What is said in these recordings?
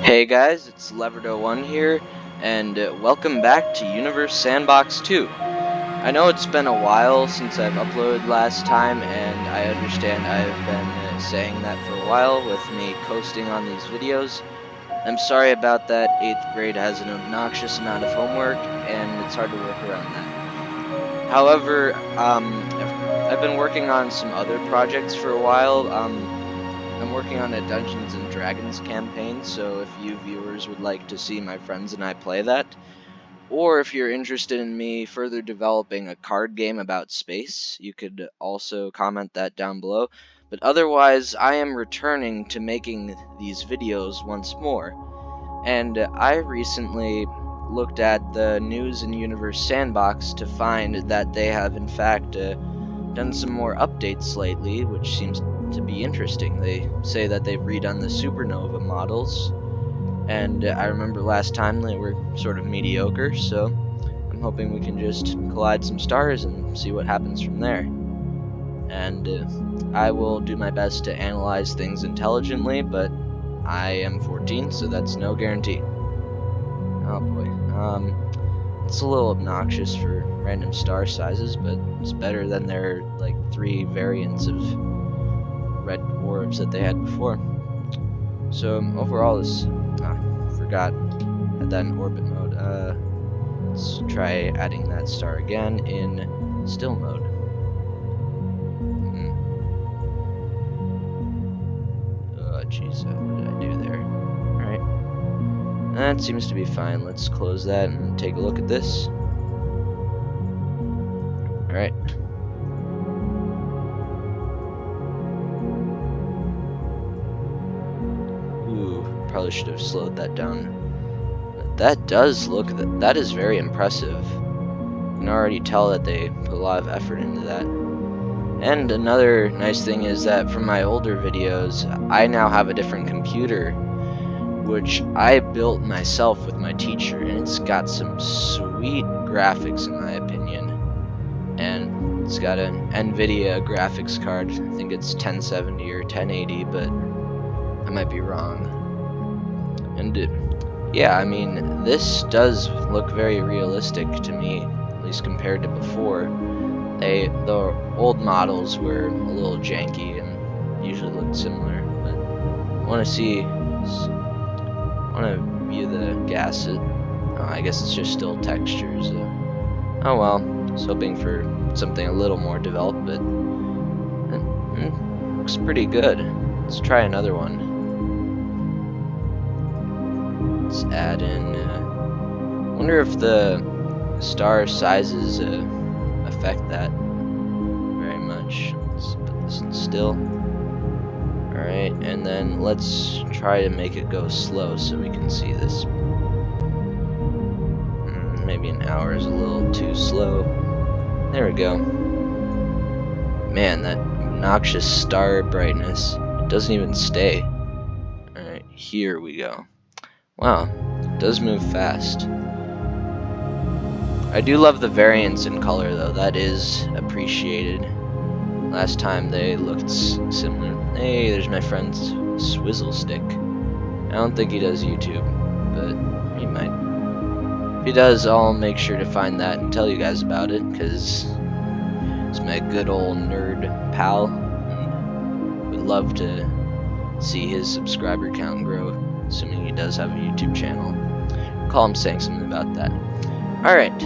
Hey guys, it's Leverdo1 here, and welcome back to Universe Sandbox 2. I know it's been a while since I've uploaded last time, and I understand I've been saying that for a while with me coasting on these videos. I'm sorry about that. 8th grade has an obnoxious amount of homework, and it's hard to work around that. However, I've been working on some other projects for a while. I'm working on a Dungeons and Dragons campaign, so if you viewers would like to see my friends and I play that, or if you're interested in me further developing a card game about space, you could also comment that down below. But otherwise, I am returning to making these videos once more, and I recently looked at the news in Universe Sandbox to find that they have in fact done some more updates lately, which seems to be interesting. They say that they've redone the Supernova models, and I remember last time they were sort of mediocre, so I'm hoping we can just collide some stars and see what happens from there. And I will do my best to analyze things intelligently, but I am 14, so that's no guarantee. Oh boy. It's a little obnoxious for random star sizes, but it's better than their like 3 variants of red dwarves that they had before. So overall, this forgot had that in orbit mode. Let's try adding that star again in still mode. Oh jeez, what did I do there? All right, that seems to be fine. Let's close that and take a look at this. All right. Ooh, probably should have slowed that down. That does look, that is very impressive. You can already tell that they put a lot of effort into that. And another nice thing is that from my older videos, I now have a different computer, which I built myself with my teacher, and it's got some sweet graphics in my opinion. And it's got an NVIDIA graphics card. I think it's 1070 or 1080, but I might be wrong. And yeah, I mean, this does look very realistic to me, at least compared to before. The old models were a little janky and usually looked similar, but I want to view the gas. I guess it's just still textures. Oh well, I was hoping for something a little more developed, but it looks pretty good. Let's try another one. Let's add in. Wonder if the star sizes affect that very much. Let's put this in still. Alright, and then let's try to make it go slow so we can see this. Maybe an hour is a little too slow. There we go. Man, that obnoxious star brightness. It doesn't even stay. Alright, here we go. Wow, it does move fast. I do love the variance in color though, that is appreciated. Last time they looked similar. Hey, there's my friend Swizzle Stick. I don't think he does YouTube, but he might. If he does, I'll make sure to find that and tell you guys about it, because he's my good old nerd pal, and would love to see his subscriber count grow, assuming he does have a YouTube channel. Recall him saying something about that. Alright,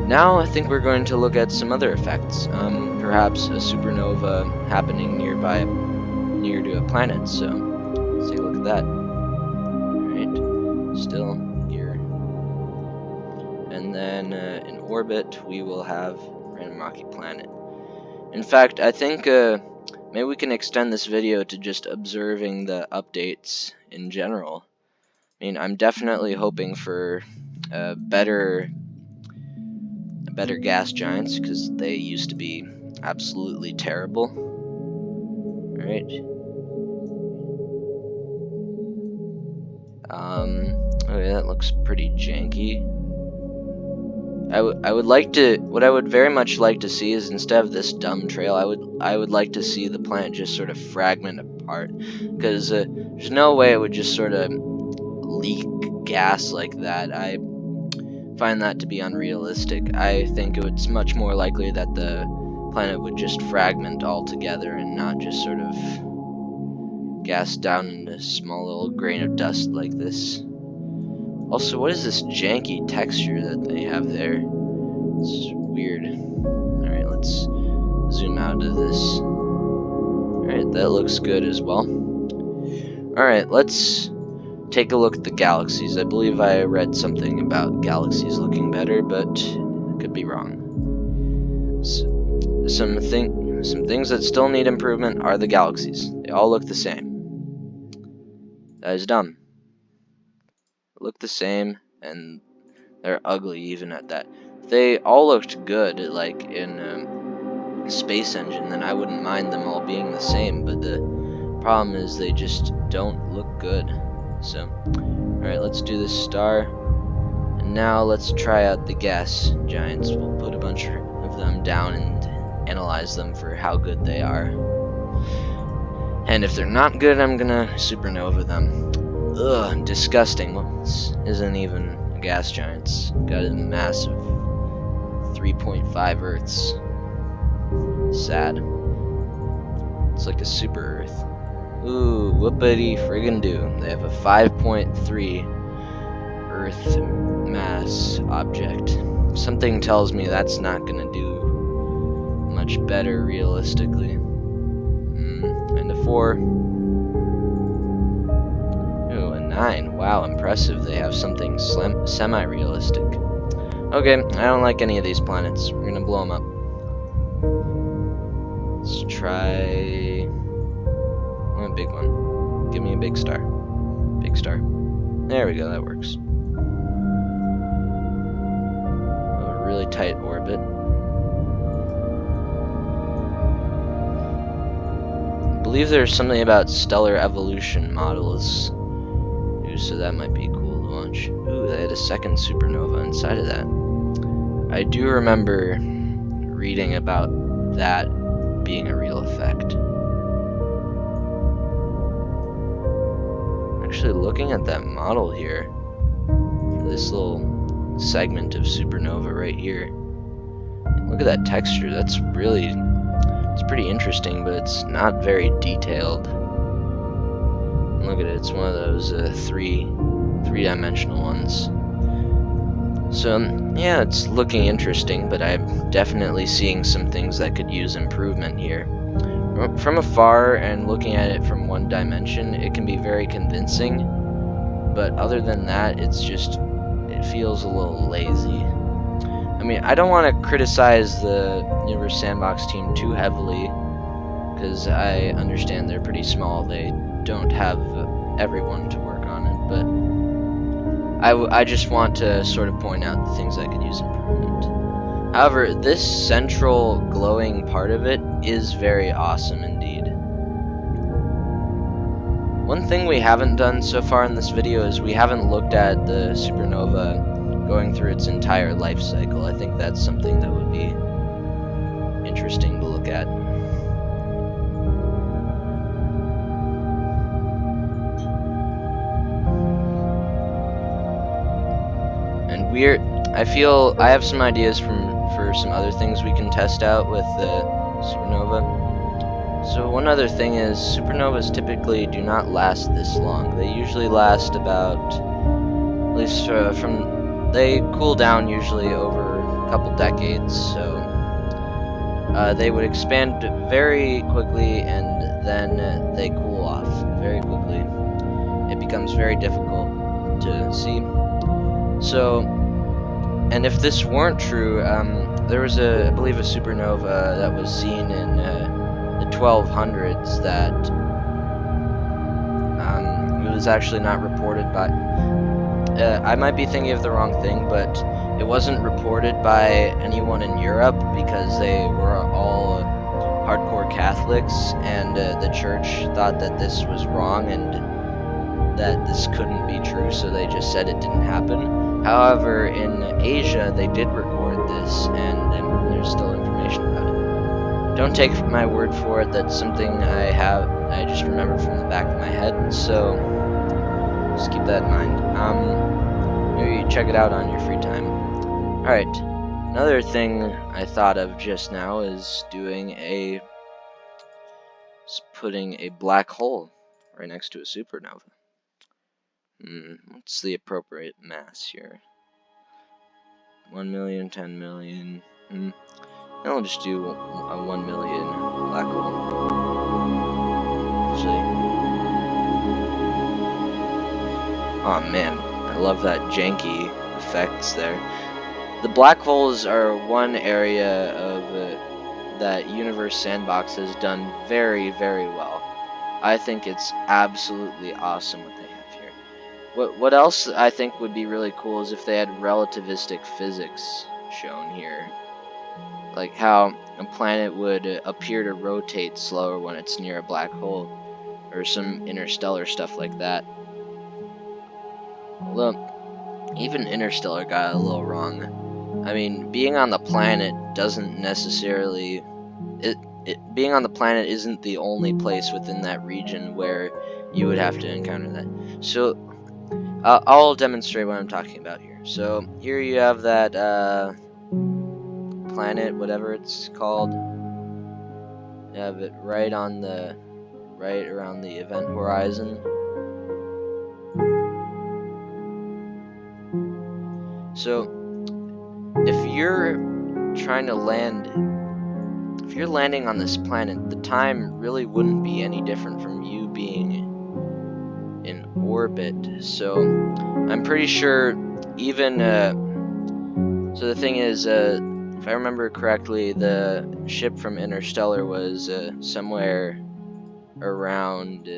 now I think we're going to look at some other effects. Perhaps a supernova happening near to a planet, so let's take a look at that. Alright, still here. And then in orbit, we will have random rocky planet. In fact, I think maybe we can extend this video to just observing the updates in general. I mean, I'm definitely hoping for better gas giants, because they used to be absolutely terrible. Alright. Okay, that looks pretty janky. I would like to, what I would very much like to see is, instead of this dumb trail, I would like to see the planet just sort of fragment apart, because there's no way it would just sort of leak gas like that. I find that to be unrealistic. I think it's much more likely that the planet would just fragment altogether and not just sort of gas down into a small little grain of dust like this. Also, what is this janky texture that they have there? It's weird. Alright, let's zoom out of this. Alright, that looks good as well. Alright, let's take a look at the galaxies. I believe I read something about galaxies looking better, but I could be wrong. Some things that still need improvement are the galaxies. They all look the same. That is dumb. They look the same, and they're ugly even at that. If they all looked good, like in Space Engine, then I wouldn't mind them all being the same, but the problem is they just don't look good. So, alright, let's do this star. And now let's try out the gas giants. We'll put a bunch of them down and analyze them for how good they are. And if they're not good, I'm gonna supernova them. Ugh, disgusting. Well, this isn't even a gas giant. It's got a mass of 3.5 Earths. Sad. It's like a super Earth. Ooh, whoopity friggin' do. They have a 5.3 Earth mass object. Something tells me that's not gonna do much better realistically. And a 4. Ooh, a 9. Wow, impressive. They have something semi-realistic. Okay, I don't like any of these planets. We're gonna blow them up. Let's try a big one. Give me a big star. Big star. There we go, that works. A really tight orbit. I believe there's something about stellar evolution models. Ooh, so that might be cool to launch. Ooh, they had a second supernova inside of that. I do remember reading about that being a real effect. Actually, looking at that model here, this little segment of supernova right here, look at that texture. That's really, it's pretty interesting, but it's not very detailed. And look at it, it's one of those three-dimensional ones. So yeah, it's looking interesting, but I'm definitely seeing some things that could use improvement here. From afar and looking at it from one dimension, it can be very convincing, but other than that, it feels a little lazy. I mean, I don't want to criticize the Universe Sandbox team too heavily, because I understand they're pretty small. They don't have everyone to work on it, but I just want to sort of point out the things that could use improvement. However, this central glowing part of it is very awesome indeed. One thing we haven't done so far in this video is we haven't looked at the supernova going through its entire life cycle. I think that's something that would be interesting to look at. I feel I have some ideas for some other things we can test out with the supernova. So one other thing is supernovas typically do not last this long. They usually last about, at least they cool down usually over a couple decades. So they would expand very quickly and then they cool off very quickly. It becomes very difficult to see. So, and if this weren't true, there was I believe a supernova that was seen in the 1200s that it was actually not reported by, I might be thinking of the wrong thing, but it wasn't reported by anyone in Europe because they were all hardcore Catholics, and the church thought that this was wrong and that this couldn't be true, so they just said it didn't happen. However, in Asia, they did record this, and there's still information about it. Don't take my word for it, that's something I just remembered from the back of my head. So, Just keep that in mind. Maybe check it out on your free time. Alright, another thing I thought of just now is putting a black hole right next to a supernova. What's the appropriate mass here? 1 million, 10 million. I'll just do a 1 million black hole. Actually, oh man, I love that janky effects there. The black holes are one area of that Universe Sandbox has done very, very well. I think it's absolutely awesome what they have here. What else I think would be really cool is if they had relativistic physics shown here. Like how a planet would appear to rotate slower when it's near a black hole, or some interstellar stuff like that. Although, even Interstellar got a little wrong. I mean, being on the planet doesn't necessarily... being on the planet isn't the only place within that region where you would have to encounter that. So, I'll demonstrate what I'm talking about here. So, here you have that planet, whatever it's called. You have it right around the event horizon. So, if you're landing on this planet, the time really wouldn't be any different from you being in orbit. So, I'm pretty sure even, so the thing is, if I remember correctly, the ship from Interstellar was somewhere around,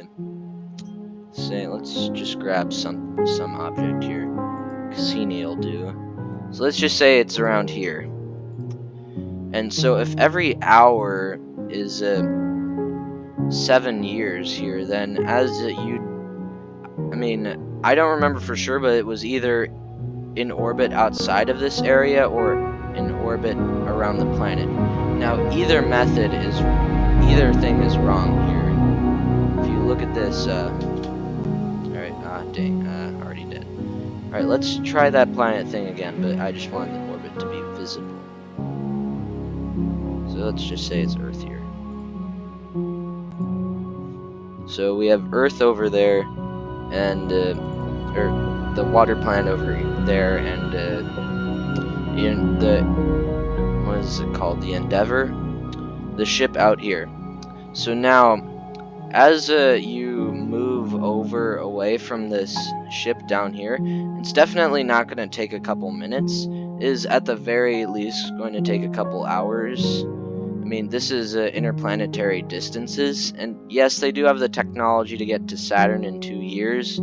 say, let's just grab some object here. Cassini will do. So let's just say it's around here. And so if every hour is 7 years here, then I don't remember for sure, but it was either in orbit outside of this area or in orbit around the planet. Now, either thing is wrong here. If you look at this, alright, dang, already did. Alright, let's try that planet thing again, but I just want the orbit to be visible. So let's just say it's Earth here. So we have Earth over there, and or the water planet over there, and what is it called? The Endeavor, the ship out here. So now, as you move away from this ship down here, it's definitely not going to take a couple minutes. It is at the very least going to take a couple hours. I mean, this is interplanetary distances, and yes, they do have the technology to get to Saturn in 2 years.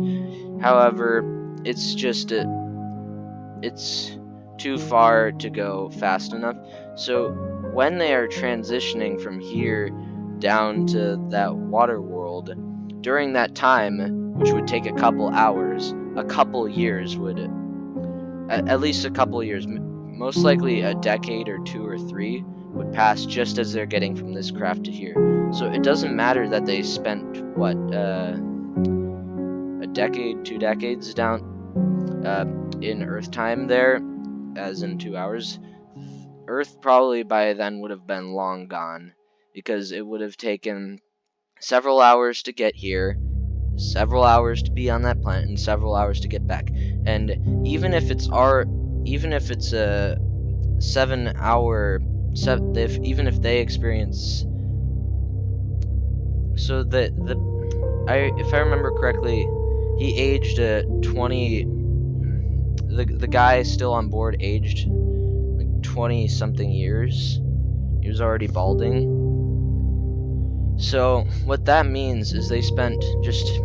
However, it's just it's too far to go fast enough. So when they are transitioning from here down to that water world, during that time, which would take a couple hours, a couple years would, at least a couple years, most likely a decade or 2 or 3 would pass just as they're getting from this craft to here. So it doesn't matter that they spent, what, a decade, 2 decades down in Earth time there, as in 2 hours. Earth probably by then would have been long gone, because it would have taken several hours to get here, several hours to be on that planet, and several hours to get back. And even if it's a 7 hour, even if they experience, so if I remember correctly, he aged 20. The guy still on board aged like 20 something years. He was already balding. So what that means is they spent just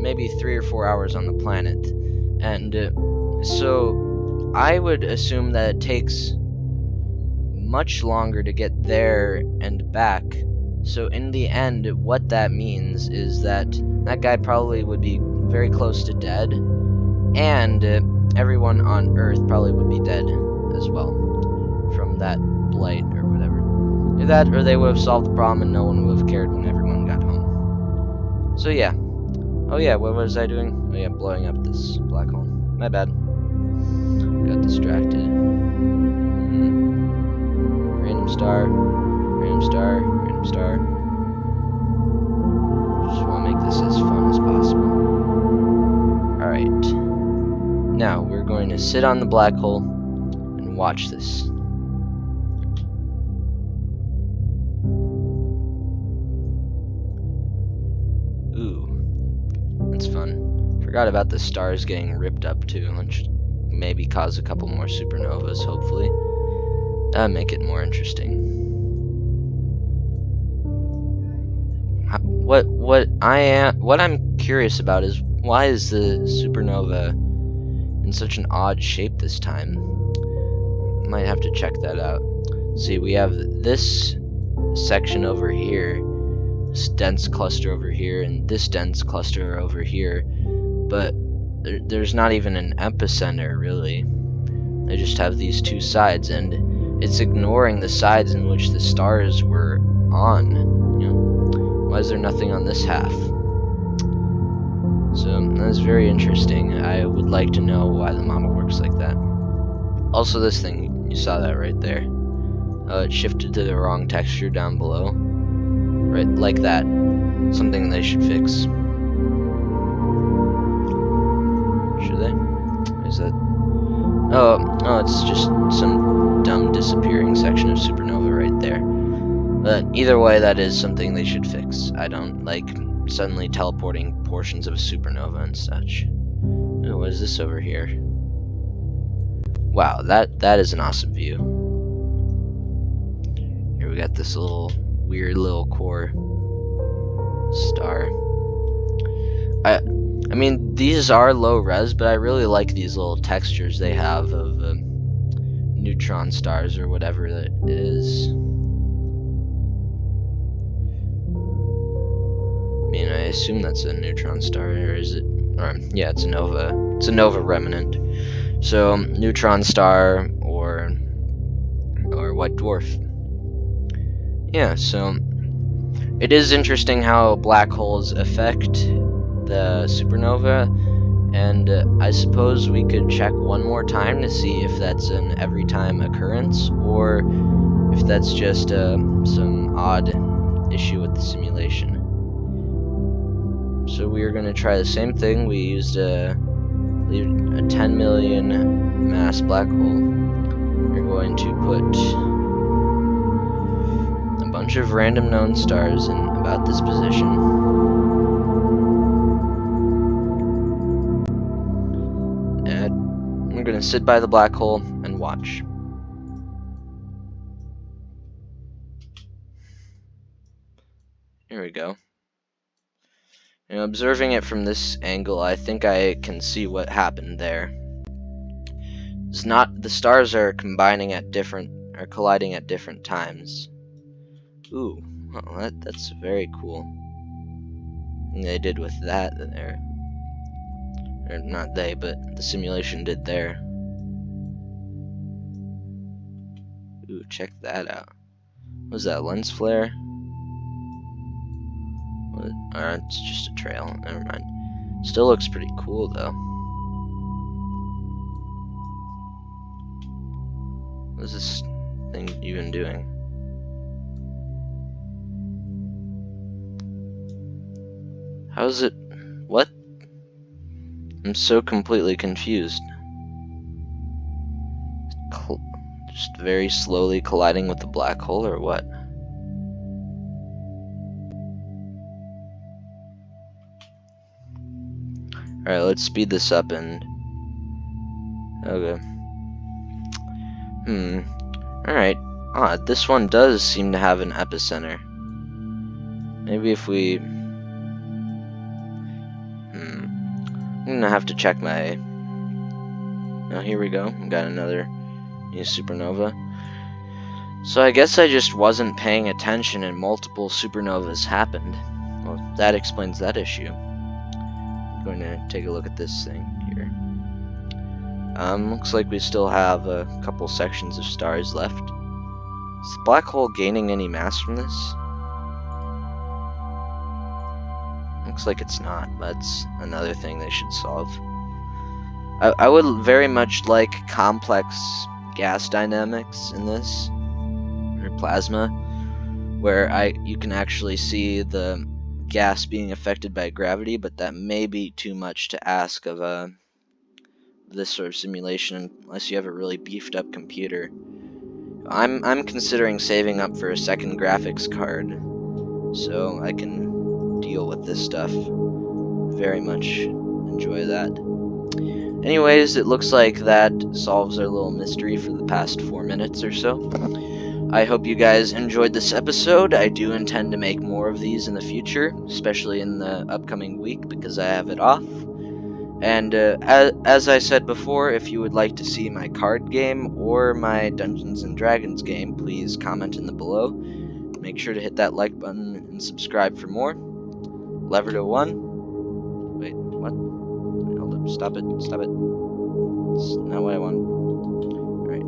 maybe 3 or 4 hours on the planet, and so I would assume that it takes much longer to get there and back. So in the end, what that means is that guy probably would be very close to dead, and everyone on Earth probably would be dead as well from that blight or whatever. Either that, or they would have solved the problem and no one would have cared when everyone got home. So yeah, Oh yeah, what was I doing? Oh yeah, blowing up this black hole. My bad. Got distracted. Random star, random star, random star. Just want to make this as fun as possible. Alright. Now, we're going to sit on the black hole and watch this. Ooh, that's fun. Forgot about the stars getting ripped up too, which maybe cause a couple more supernovas, hopefully. That'd make it more interesting. What I'm curious about is, why is the supernova in such an odd shape this time? Might have to check that out. See, we have this section over here, this dense cluster over here, and this dense cluster over here, but there's not even an epicenter, really. They just have these two sides, and it's ignoring the sides in which the stars were on. You know, why is there nothing on this half? So that's very interesting. I would like to know why the model works like that. Also, this thing, you saw that right there. It shifted to the wrong texture down below. Right, like that. Something they should fix. Should they? Is that... Oh, it's just some dumb disappearing section of supernova right there. But either way, that is something they should fix. I don't like suddenly teleporting portions of a supernova and such. Oh, what is this over here? Wow, that is an awesome view. Here we got this little weird little core star. I mean, these are low res, but I really like these little textures they have of neutron stars or whatever that is. I mean, I assume that's a neutron star, or is it? Or, yeah, it's a nova. It's a nova remnant. So, neutron star or white dwarf. Yeah, so it is interesting how black holes affect the supernova, and I suppose we could check one more time to see if that's an every time occurrence, or if that's just some odd issue with the simulation. So we are going to try the same thing. We used a 10 million mass black hole. We're going to put a bunch of random known stars in about this position. And we're going to sit by the black hole and watch. Here we go. And observing it from this angle, I think I can see what happened there. It's not, the stars are colliding at different times. Ooh, well, that's very cool. And they did with that there. Or not they, but the simulation did there. Ooh, check that out. What was that, lens flare? It's just a trail, never mind. Still looks pretty cool though. What is this thing even doing? How is it? What? I'm so completely confused. Just very slowly colliding with the black hole, or what? Alright, let's speed this up and... Okay. Alright. Odd, this one does seem to have an epicenter. Maybe if we... I'm gonna have to check my... Oh, here we go. We got another new supernova. So I guess I just wasn't paying attention and multiple supernovas happened. Well, that explains that issue. I'm going to take a look at this thing here. Looks like we still have a couple sections of stars left. Is the black hole gaining any mass from this? looks like it's not. That's another thing they should solve. I would very much like complex gas dynamics in this, or plasma, where you can actually see the gas being affected by gravity, but that may be too much to ask of this sort of simulation unless you have a really beefed up computer. I'm considering saving up for a second graphics card so I can deal with this stuff. Very much enjoy that. Anyways, it looks like that solves our little mystery for the past 4 minutes or so. I hope you guys enjoyed this episode. I do intend to make more of these in the future, especially in the upcoming week because I have it off. And as I said before, if you would like to see my card game or my Dungeons & Dragons game, please comment in the below. Make sure to hit that like button and subscribe for more. Lever to 1. Wait, what? Wait, hold up. Stop it. Stop it. It's not what I want. Alright.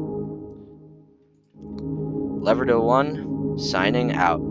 Lever to 1, signing out.